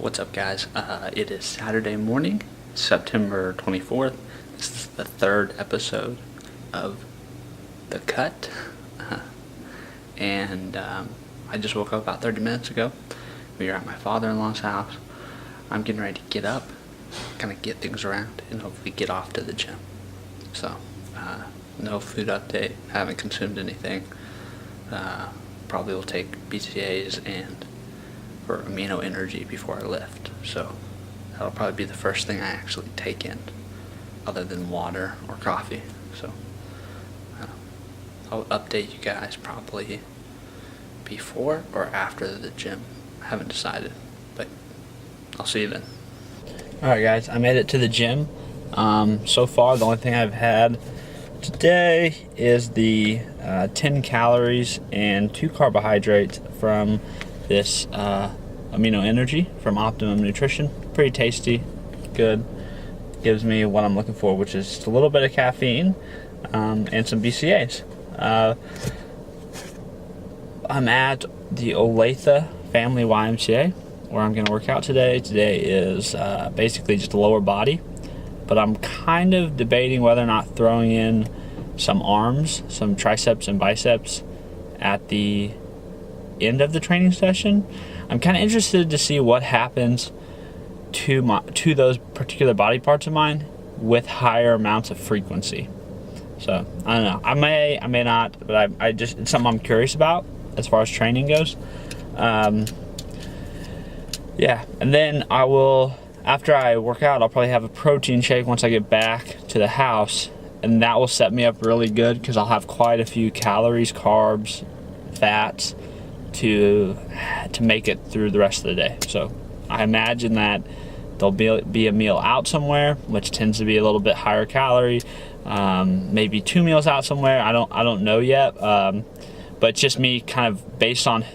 What's up, guys? It is Saturday morning, September 24th. This is the third episode of The Cut. I just woke up about 30 minutes ago. We are at my father-in-law's house. I'm getting ready to get up, kind of get things around, and hopefully get off to the gym. So, no food update. Haven't consumed anything. Probably will take BCAAs and for amino energy before I lift. So that'll probably be the first thing I actually take in, other than water or coffee. So I'll update you guys probably before or after the gym. I haven't decided, but I'll see you then. Alright guys, I made it to the gym. So far the only thing I've had today is the 10 calories and 2 carbohydrates from this amino energy from Optimum Nutrition. Pretty tasty, good. Gives me what I'm looking for, which is just a little bit of caffeine and some BCAAs. I'm at the Olathe Family YMCA where I'm going to work out today. Today is basically just a lower body, but I'm kind of debating whether or not throwing in some arms, some triceps and biceps at the end of the training session. I'm kind of interested to see what happens to those particular body parts of mine with higher amounts of frequency. So I don't know. I may not, but I just, it's something I'm curious about as far as training goes. Yeah, and then I will, after I work out, I'll probably have a protein shake once I get back to the house, and that will set me up really good because I'll have quite a few calories, carbs, fats to make it through the rest of the day. So I imagine that there'll be a meal out somewhere, which tends to be a little bit higher calorie. Maybe 2 meals out somewhere. I don't know yet. But just me kind of based on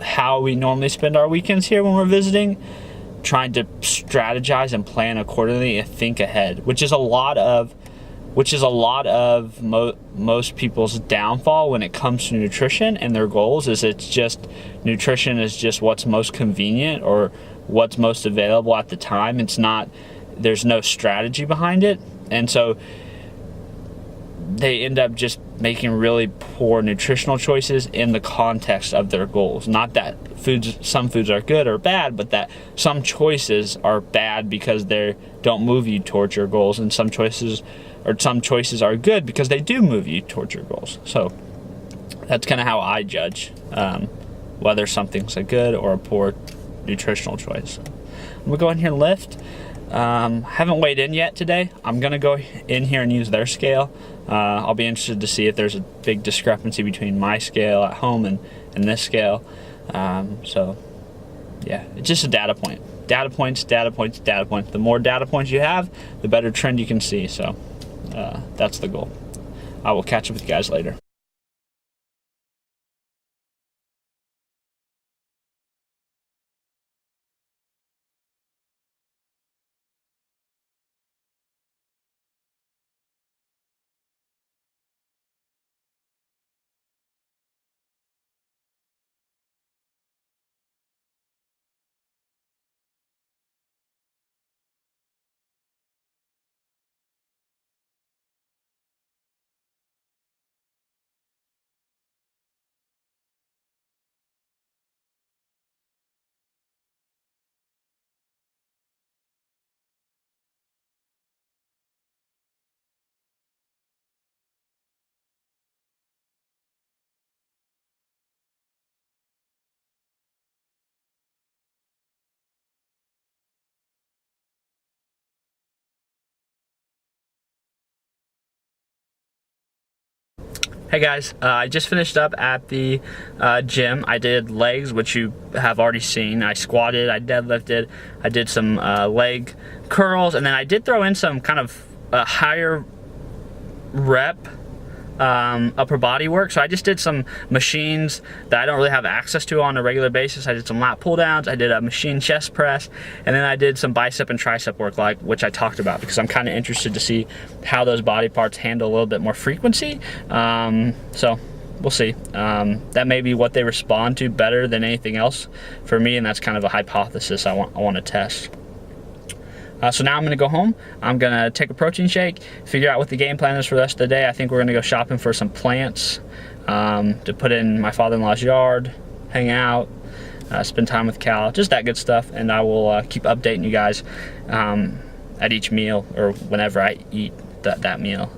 how we normally spend our weekends here when we're visiting, trying to strategize and plan accordingly and think ahead, which is a lot of most people's downfall when it comes to nutrition and their goals. Is it's just nutrition is just what's most convenient or what's most available at the time. It's not, there's no strategy behind it, and so they end up just making really poor nutritional choices in the context of their goals. Not that some foods are good or bad, but that some choices are bad because they don't move you towards your goals, and some choices are good because they do move you towards your goals. So that's kind of how I judge whether something's a good or a poor nutritional choice. I'm gonna go in here and lift. Haven't weighed in yet today. I'm gonna go in here and use their scale. I'll be interested to see if there's a big discrepancy between my scale at home and this scale. So yeah, it's just a data point. Data points. The more data points you have, the better trend you can see. So that's the goal. I will catch up with you guys later. Hey guys, I just finished up at the gym. I did legs, which you have already seen. I squatted, I deadlifted, I did some leg curls, and then I did throw in some kind of higher rep upper body work. So I just did some machines that I don't really have access to on a regular basis. I did some lat pull downs, I did a machine chest press, and then I did some bicep and tricep work, like which I talked about, because I'm kind of interested to see how those body parts handle a little bit more frequency. So we'll see. That may be what they respond to better than anything else for me, and that's kind of a hypothesis I want to test. So now I'm going to go home. I'm going to take a protein shake, figure out what the game plan is for the rest of the day. I think we're going to go shopping for some plants to put in my father-in-law's yard, hang out, spend time with Cal, just that good stuff. And I will keep updating you guys at each meal or whenever I eat that meal.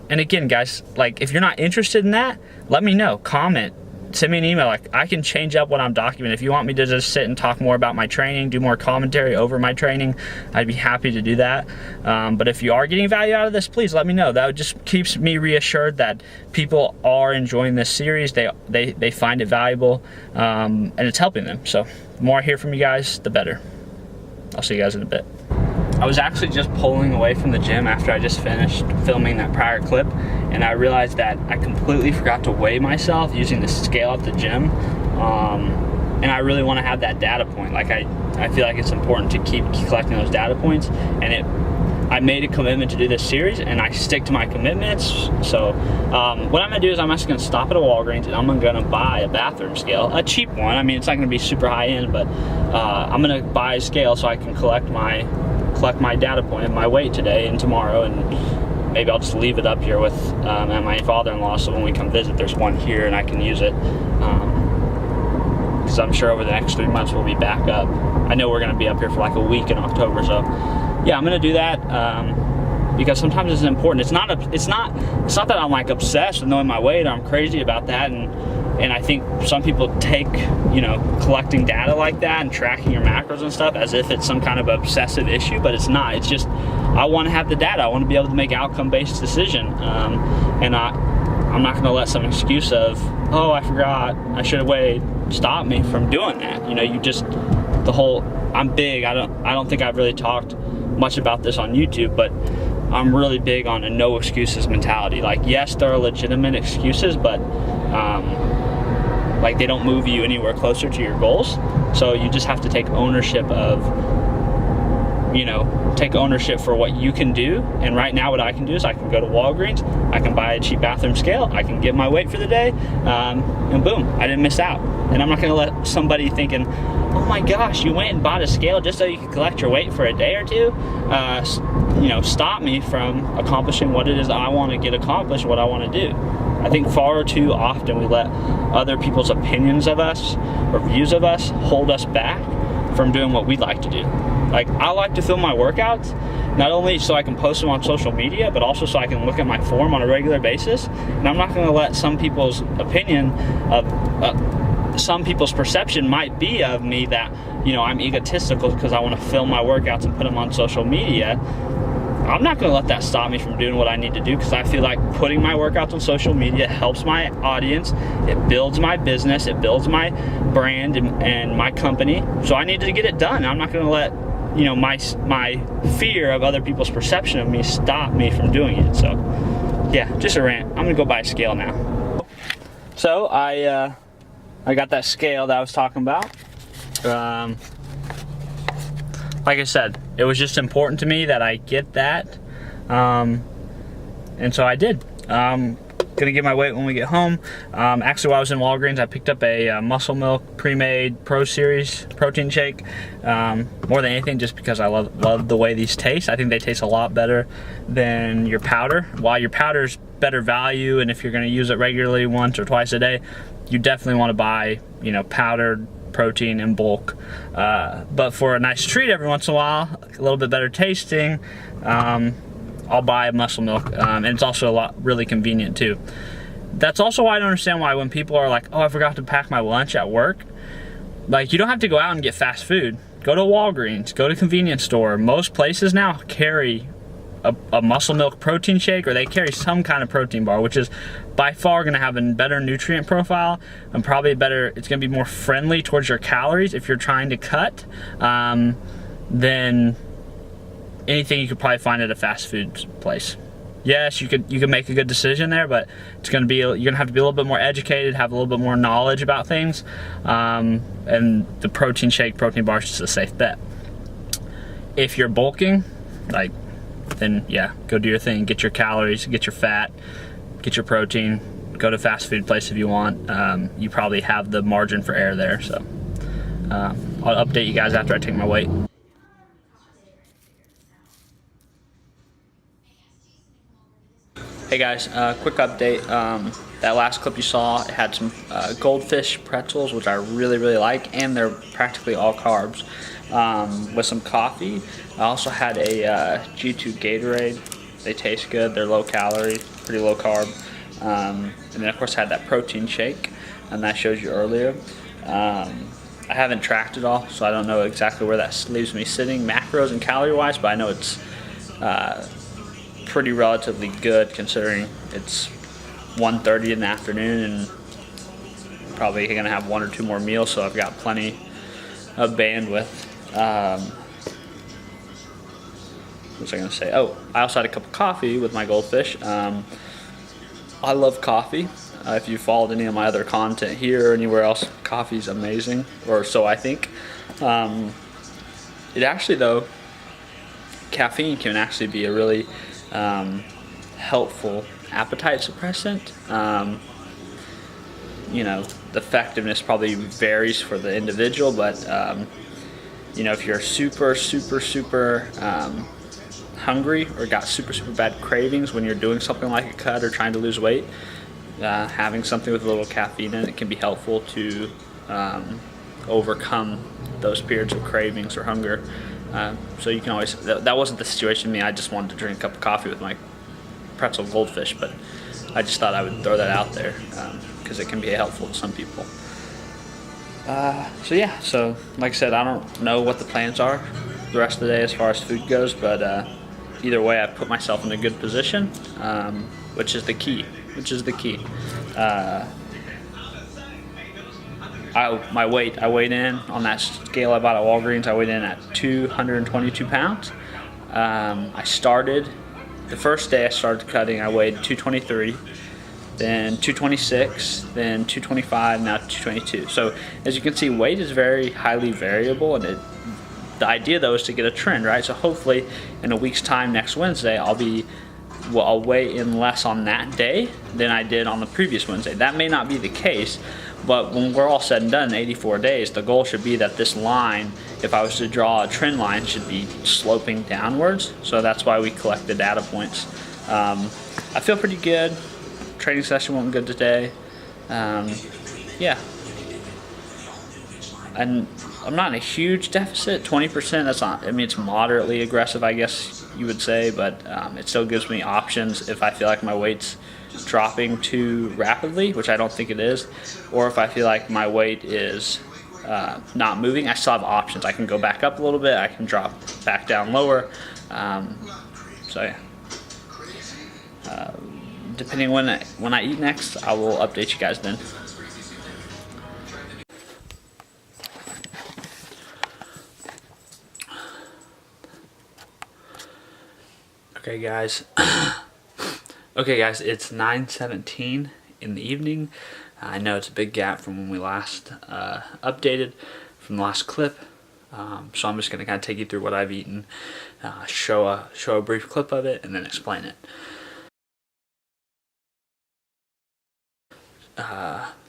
And again, guys, like if you're not interested in that, let me know. Comment. Send me an email. Like, I can change up what I'm documenting. If you want me to just sit and talk more about my training, do more commentary over my training, I'd be happy to do that. But if you are getting value out of this, please let me know. That just keeps me reassured that people are enjoying this series. They find it valuable, and it's helping them. So the more I hear from you guys, the better. I'll see you guys in a bit. I was actually just pulling away from the gym after I just finished filming that prior clip, and I realized that I completely forgot to weigh myself using the scale at the gym, and I really want to have that data point. Like I feel like it's important to keep collecting those data points, and I made a commitment to do this series, and I stick to my commitments. So what I'm gonna do is I'm just gonna stop at a Walgreens, and I'm gonna buy a bathroom scale, a cheap one. I mean, it's not gonna be super high end, but I'm gonna buy a scale so I can collect my data point and my weight today and tomorrow, and maybe I'll just leave it up here with at my father-in-law, so when we come visit there's one here and I can use it, because I'm sure over the next 3 months we'll be back up. I know we're going to be up here for like a week in October, so yeah, I'm going to do that because sometimes it's important. It's not that I'm like obsessed with knowing my weight or I'm crazy about that, and I think some people take, you know, collecting data like that and tracking your macros and stuff as if it's some kind of obsessive issue, but it's not. It's just, I want to have the data. I want to be able to make outcome-based decision, and I'm not going to let some excuse of, oh, I forgot, I should have weighed, stop me from doing that. You know, the whole, I'm big. I don't think I've really talked much about this on YouTube, but I'm really big on a no excuses mentality. Like, yes, there are legitimate excuses, but like they don't move you anywhere closer to your goals. So you just have to take ownership of, you know, take ownership for what you can do. And right now what I can do is I can go to Walgreens, I can buy a cheap bathroom scale, I can get my weight for the day, and boom, I didn't miss out. And I'm not gonna let somebody thinking, oh my gosh, you went and bought a scale just so you could collect your weight for a day or two, you know, stop me from accomplishing what it is I want to get accomplished, what I want to do. I think far too often we let other people's opinions of us or views of us hold us back from doing what we'd like to do. Like, I like to film my workouts, not only so I can post them on social media, but also so I can look at my form on a regular basis. And I'm not going to let some people's opinion of, some people's perception might be of me that, you know, I'm egotistical because I want to film my workouts and put them on social media. I'm not going to let that stop me from doing what I need to do, because I feel like putting my workouts on social media helps my audience, it builds my business, it builds my brand and my company. So I need to get it done. I'm not going to let, you know, my fear of other people's perception of me stop me from doing it. So yeah, just a rant. I'm going to go buy a scale now. So I got that scale that I was talking about. Like I said, it was just important to me that I get that, and so I did. Gonna get my weight when we get home. Actually, while I was in Walgreens, I picked up a Muscle Milk pre-made Pro Series protein shake. More than anything, just because I love the way these taste. I think they taste a lot better than your powder. While your powder's better value, and if you're gonna use it regularly once or twice a day, you definitely want to buy, you know, powdered protein in bulk, but for a nice treat every once in a while, a little bit better tasting, I'll buy Muscle Milk, and it's also really convenient too. That's also why I don't understand why when people are like, oh, I forgot to pack my lunch at work. Like, you don't have to go out and get fast food. Go to Walgreens, go to convenience store. Most places now carry a Muscle Milk protein shake, or they carry some kind of protein bar, which is by far going to have a better nutrient profile and probably better, it's going to be more friendly towards your calories if you're trying to cut, than anything you could probably find at a fast food place. Yes, you could make a good decision there, but it's going to be, you're going to have to be a little bit more educated, have a little bit more knowledge about things, and the protein shake, protein bar is just a safe bet. If you're bulking, like, then yeah, go do your thing, get your calories, get your fat, get your protein, go to fast food place if you want. You probably have the margin for error there. So I'll update you guys after I take my weight. Hey guys, quick update. That last clip you saw, it had some goldfish pretzels, which I really like, and they're practically all carbs, with some coffee. I also had a G2 Gatorade. They taste good, they're low calorie, pretty low carb. And then of course I had that protein shake, and that shows you earlier. I haven't tracked it all, so I don't know exactly where that leaves me sitting macros and calorie wise, but I know it's pretty relatively good considering it's 1:30 in the afternoon and probably gonna have 1 or 2 more meals, so I've got plenty of bandwidth. What was I gonna say? Oh, I also had a cup of coffee with my goldfish. I love coffee. If you followed any of my other content here or anywhere else, coffee's amazing, or so I think. It actually though, caffeine can actually be a really helpful appetite suppressant. You know, the effectiveness probably varies for the individual, but you know, if you're super hungry or got super bad cravings when you're doing something like a cut or trying to lose weight, having something with a little caffeine in it can be helpful to overcome those periods of cravings or hunger. So you can always, that wasn't the situation with me. I just wanted to drink a cup of coffee with my pretzel goldfish, but I just thought I would throw that out there because it can be helpful to some people. So yeah, so like I said, I don't know what the plans are the rest of the day as far as food goes, but either way I put myself in a good position, which is the key. I weighed in on that scale I bought at Walgreens. I weighed in at 222 pounds. The first day I started cutting, I weighed 223, then 226, then 225, now 222. So as you can see, weight is very highly variable, and the idea though is to get a trend, right? So hopefully in a week's time, next Wednesday, I'll weigh in less on that day than I did on the previous Wednesday. That may not be the case, but when we're all said and done in 84 days, the goal should be that this line, if I was to draw a trend line, should be sloping downwards. So that's why we collect the data points. I feel pretty good. Training session went good today. Yeah. And I'm not in a huge deficit, 20%. That's not, I mean, it's moderately aggressive, I guess you would say, but it still gives me options if I feel like my weight's dropping too rapidly, which I don't think it is, or if I feel like my weight is not moving, I still have options. I can go back up a little bit, I can drop back down lower. So yeah. Depending when I eat next, I will update you guys then. Okay guys, it's 9:17 in the evening. I know it's a big gap from when we last updated from the last clip, so I'm just going to kind of take you through what I've eaten, show a brief clip of it, and then explain it.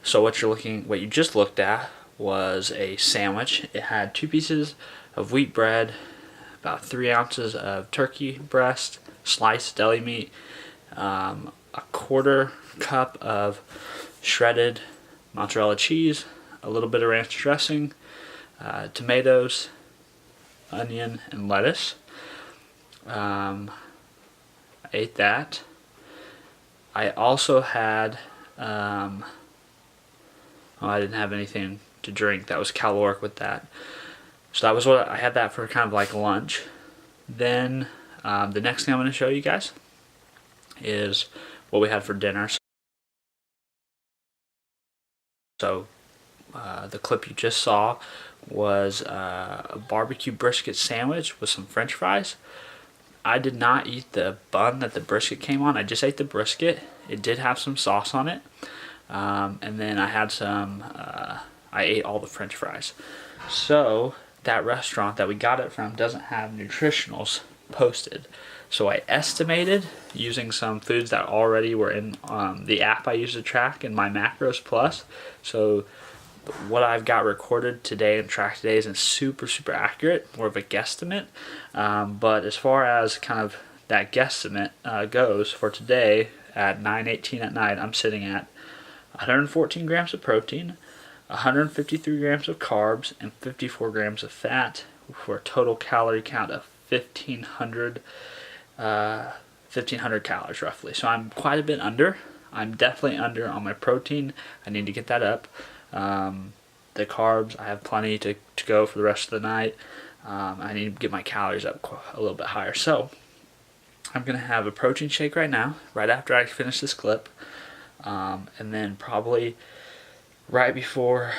So what you just looked at was a sandwich. It had 2 pieces of wheat bread, about 3 ounces of turkey breast, sliced deli meat, a 1/4 cup of shredded mozzarella cheese, a little bit of ranch dressing, tomatoes, onion, and lettuce. I ate that. I also had, I didn't have anything to drink that was caloric with that. So that was what I had, that for kind of like lunch. Then the next thing I'm going to show you guys is what we had for dinner. So the clip you just saw was a barbecue brisket sandwich with some French fries. I did not eat the bun that the brisket came on. I just ate the brisket. It did have some sauce on it. And then I had I ate all the French fries. So that restaurant that we got it from doesn't have nutritionals posted. So I estimated using some foods that already were in the app I use to track in my macros plus. So what I've got recorded today and tracked today isn't super accurate, more of a guesstimate. But as far as kind of that guesstimate goes for today at 9:18 at night, I'm sitting at 114 grams of protein, 153 grams of carbs, and 54 grams of fat for a total calorie count of 1,500 calories roughly. So I'm quite a bit under. I'm definitely under on my protein. I need to get that up. The carbs, I have plenty to go for the rest of the night. I need to get my calories up a little bit higher. So I'm going to have a protein shake right now, right after I finish this clip. And then probably right before,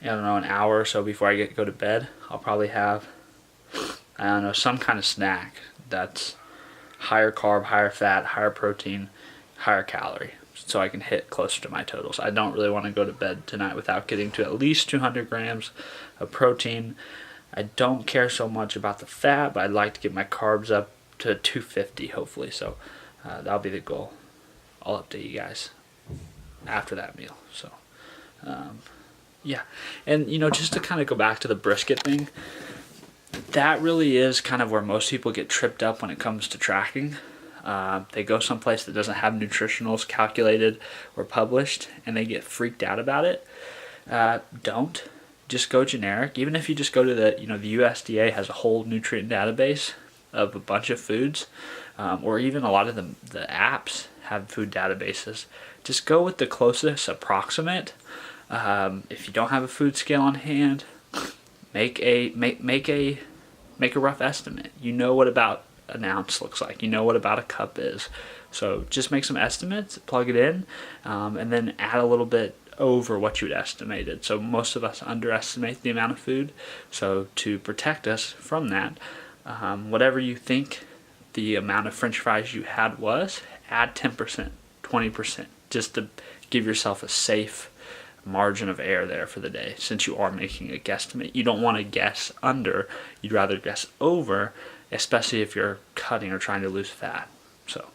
I don't know, an hour or so before I go to bed, I'll probably have, I don't know, some kind of snack that's higher carb, higher fat, higher protein, higher calorie, so I can hit closer to my totals. I don't really want to go to bed tonight without getting to at least 200 grams of protein. I don't care so much about the fat, but I'd like to get my carbs up to 250 hopefully. So that'll be the goal. I'll update you guys after that meal. So yeah, and you know, just to kind of go back to the brisket thing, that really is kind of where most people get tripped up when it comes to tracking. They go someplace that doesn't have nutritionals calculated or published, and they get freaked out about it. Don't. Just go generic. Even if you just go to the USDA has a whole nutrient database of a bunch of foods, or even a lot of the apps have food databases. Just go with the closest approximate. If you don't have a food scale on hand, make a rough estimate. You know what about an ounce looks like. You know what about a cup is. So just make some estimates, plug it in, and then add a little bit over what you had estimated. So most of us underestimate the amount of food. So to protect us from that, whatever you think the amount of French fries you had was, add 10%, 20%, just to give yourself a safe margin of error there for the day. Since you are making a guesstimate, you don't want to guess under, you'd rather guess over, especially if you're cutting or trying to lose fat. So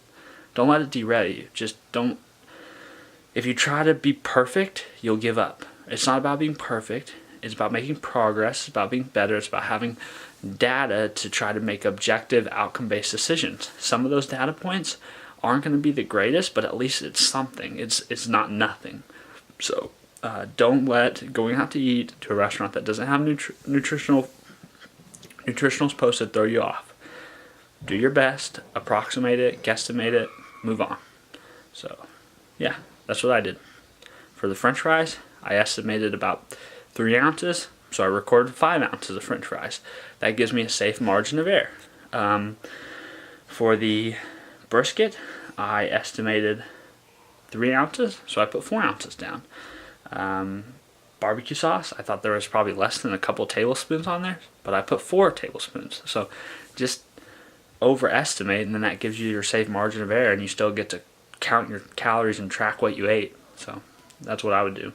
don't let it derail you. Just don't. If you try to be perfect, you'll give up. It's not about being perfect. It's about making progress. It's about being better. It's about having data to try to make objective, outcome-based decisions. Some of those data points aren't going to be the greatest, but at least it's something. It's not nothing. So don't let going out to eat to a restaurant that doesn't have nutritionals posted throw you off. Do your best, approximate it, guesstimate it, move on. So yeah, that's what I did. For the French fries, I estimated about 3 ounces, so I recorded 5 ounces of French fries. That gives me a safe margin of error. For the brisket, I estimated 3 ounces, so I put 4 ounces down. Barbecue sauce, I thought there was probably less than a couple tablespoons on there, but I put 4 tablespoons. So just overestimate, and then that gives you your safe margin of error, and you still get to count your calories and track what you ate. So that's what I would do.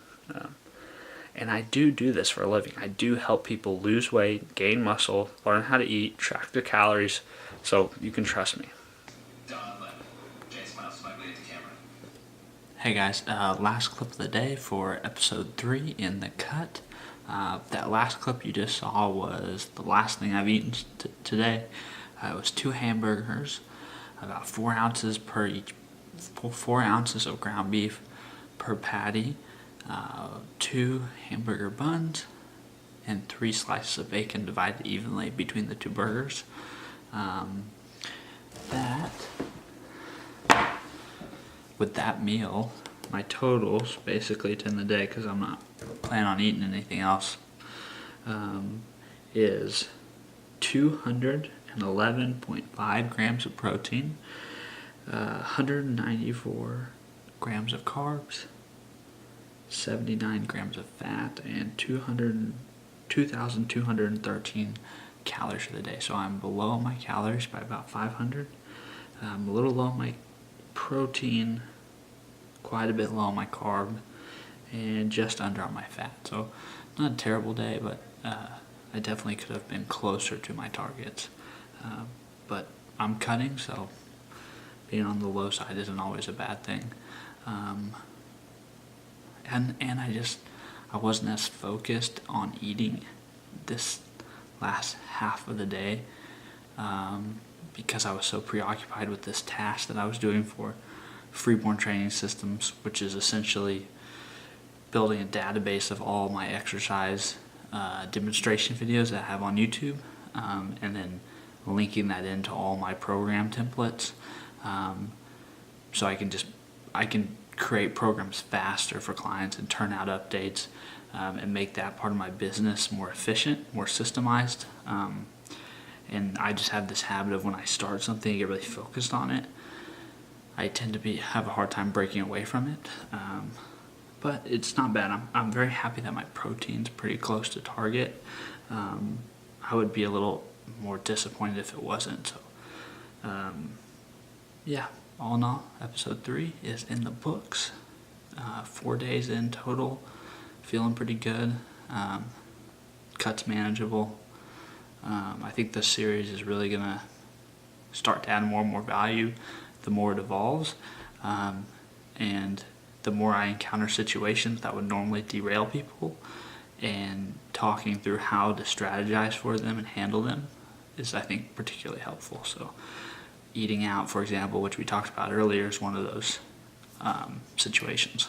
And I do this for a living. I do help people lose weight, gain muscle, learn how to eat, track their calories, so you can trust me. Hey guys, last clip of the day for episode 3 in the cut. That last clip you just saw was the last thing I've eaten today. It was 2 hamburgers, about 4 ounces per each, 4 ounces of ground beef per patty, 2 hamburger buns, and 3 slices of bacon divided evenly between the 2 burgers. With that meal, my totals basically to end the day, because I'm not planning on eating anything else, is 211.5 grams of protein, 194 grams of carbs, 79 grams of fat, and 2,213 calories for the day. So I'm below my calories by about 500. I'm a little low on my protein, quite a bit low on my carb, and just under on my fat. So not a terrible day, but I definitely could have been closer to my targets. But I'm cutting, so being on the low side isn't always a bad thing. And I wasn't as focused on eating this last half of the day because I was so preoccupied with this task that I was doing for Freeborn Training Systems, which is essentially building a database of all my exercise demonstration videos that I have on YouTube, and then linking that into all my program templates, so I can create programs faster for clients and turn out updates, and make that part of my business more efficient, more systemized. And I just have this habit of when I start something, I get really focused on it. I tend to have a hard time breaking away from it. But it's not bad. I'm very happy that my protein's pretty close to target. I would be a little more disappointed if it wasn't. So, yeah, all in all, episode 3 is in the books. 4 days in total, feeling pretty good. Cuts manageable. I think this series is really gonna start to add more and more value the more it evolves, and the more I encounter situations that would normally derail people, and talking through how to strategize for them and handle them is, I think, particularly helpful. So eating out, for example, which we talked about earlier, is one of those situations.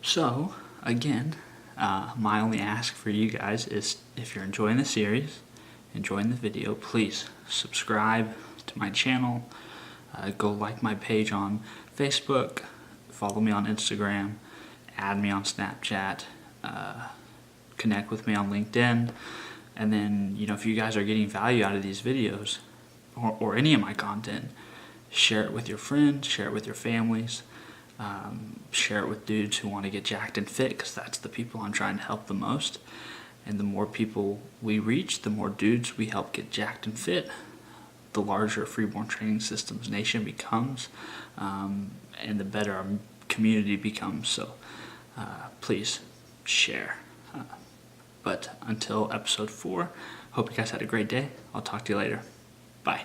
So again, my only ask for you guys is, if you're enjoying the series, enjoying the video, please subscribe to my channel, go like my page on Facebook, follow me on Instagram, add me on Snapchat, connect with me on LinkedIn, and then, if you guys are getting value out of these videos or any of my content, share it with your friends, share it with your families, share it with dudes who want to get jacked and fit, because that's the people I'm trying to help the most. And the more people we reach, the more dudes we help get jacked and fit, the larger Freeborn Training Systems Nation becomes, and the better our community becomes. So please share. But until episode 4, hope you guys had a great day. I'll talk to you later. Bye.